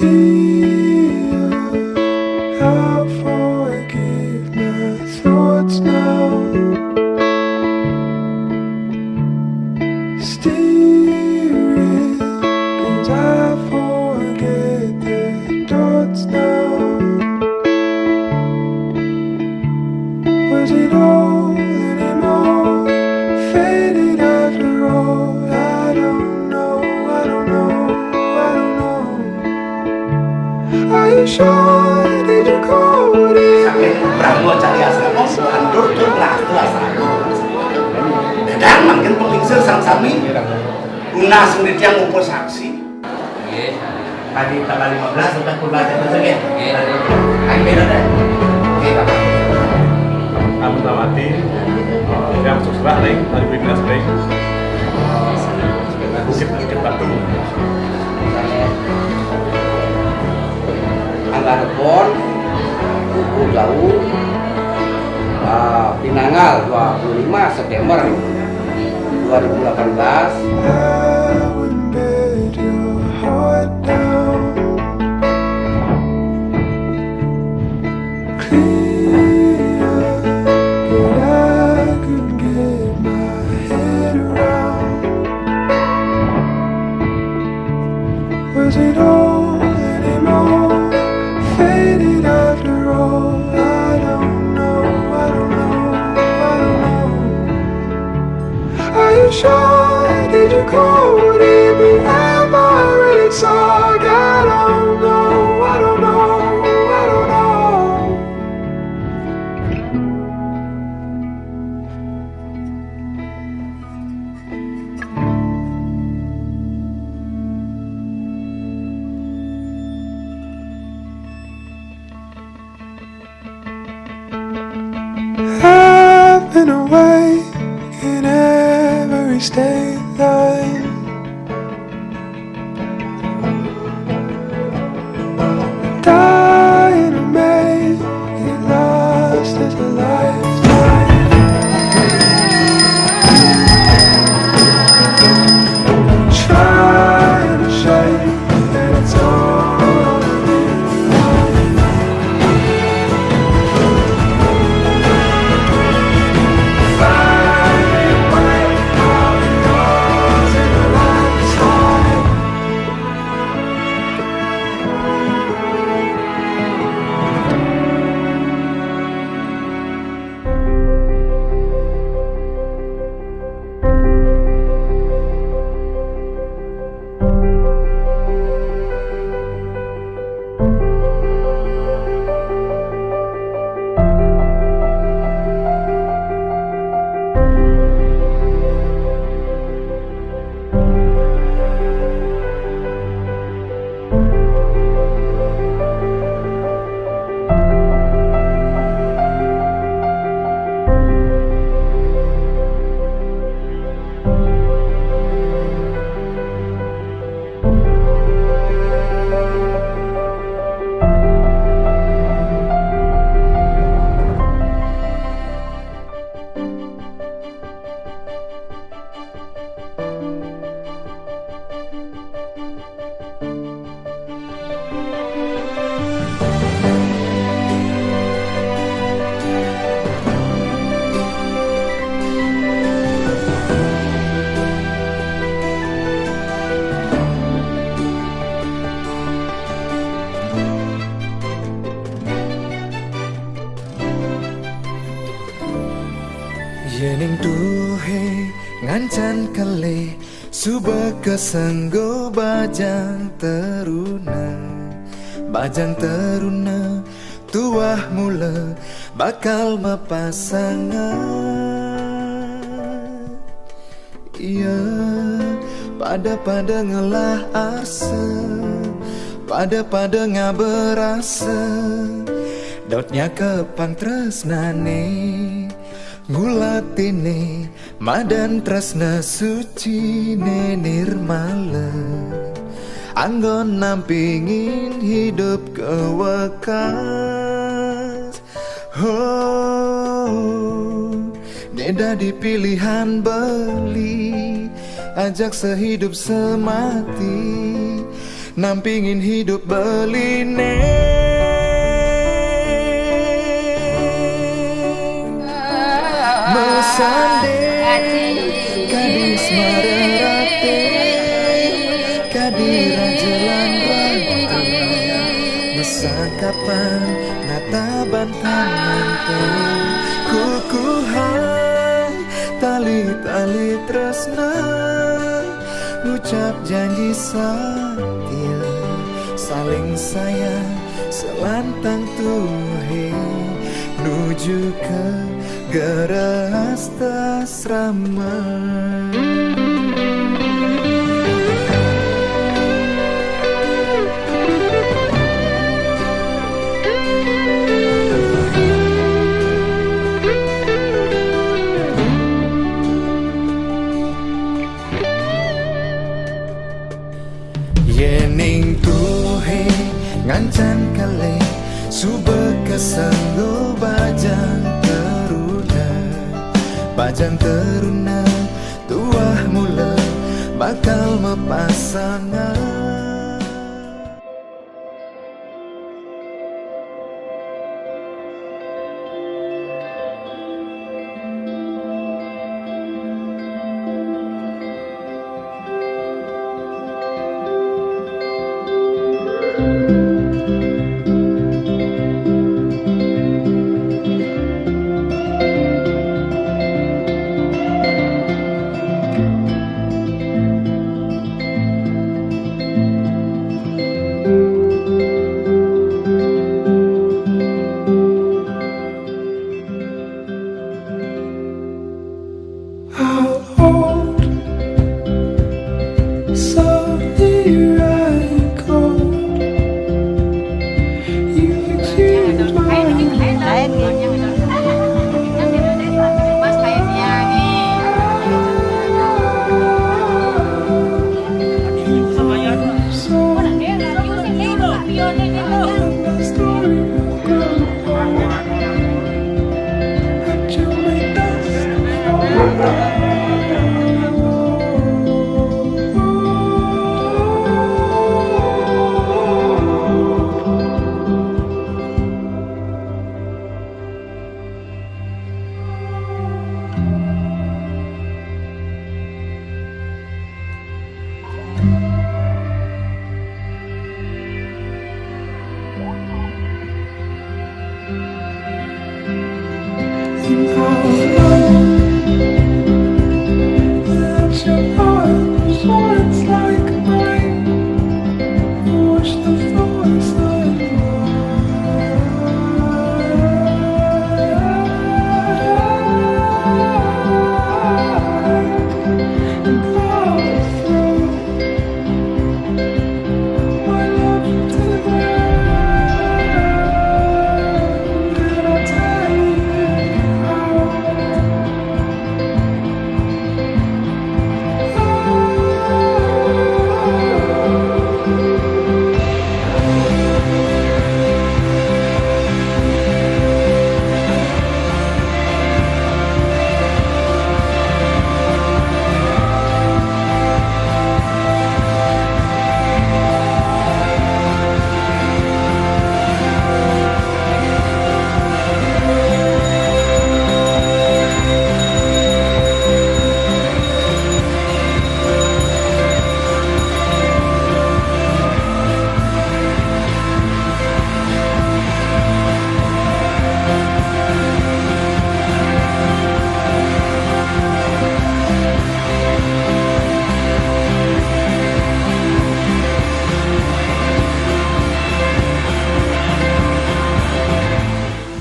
Here I'll forgive my thoughts now. Steering, 'cause I forget the dots now. Was it all anymore? Faded after all. I don't know, I don't know, I don't know. Are you sure? Did you call it? Sampai berangkat cari asal mau hancur tuh asal. Dan makin pengingsir sang sami guna sendiri yang ngumpul saksi. Tadi tanggal 15 sudah kuliah terus ya. Ayo beda deh. Abu Tawati, yang susah nih, tadi Winas nih, Bukit Batu. Angga Rebon, Kuku Jauh, Pinanggal 25 September 2018. I wouldn't bid your heart down. Clear, but I couldn't get my head around. Was it all anymore? Faded after all. I don't know, I don't know, I don't know. Are you sure? Did you call it? But am I really sorry? I don't know, I don't know, I don't know. I've been away in every state line. Dying to make it last as a lifetime. Trying to shake that it's all in one. Finding a way out of yours in a lifetime. Yening duhe ngancan kale suba kesenggo bajang teruna tuah mula bakal mepasangan. Iya pada ngelah arse pada ngaberasa dotnya kepang tresnane ngulatine madan tresna suci nirmala anggon nampingin hidup kewekas. Oh, neda di pilihan beli ajak sehidup semati nampingin hidup beline. Mesande gadis marerate, kadira jelang rante, mesa kapan nata bantangan te, kukuhan tali-tali tresna, ngucap janji setia, saling sayang selantang tuhe, nuju ke gerasta asrama. Yening tuhe ngancan kale sube kesenggo bajang teruna tuah mula bakal mepasangan.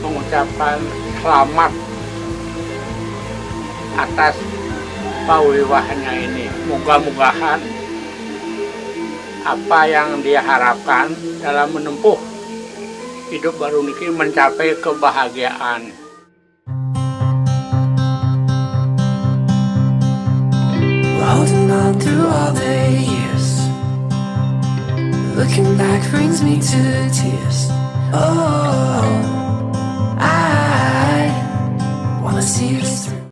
Mengucapkan selamat atas pawiwahnya ini. Moga-mogahan apa yang dia harapkan dalam menempuh hidup baru niki mencapai kebahagiaan. Holding on through all the years, looking back brings me to tears. Oh.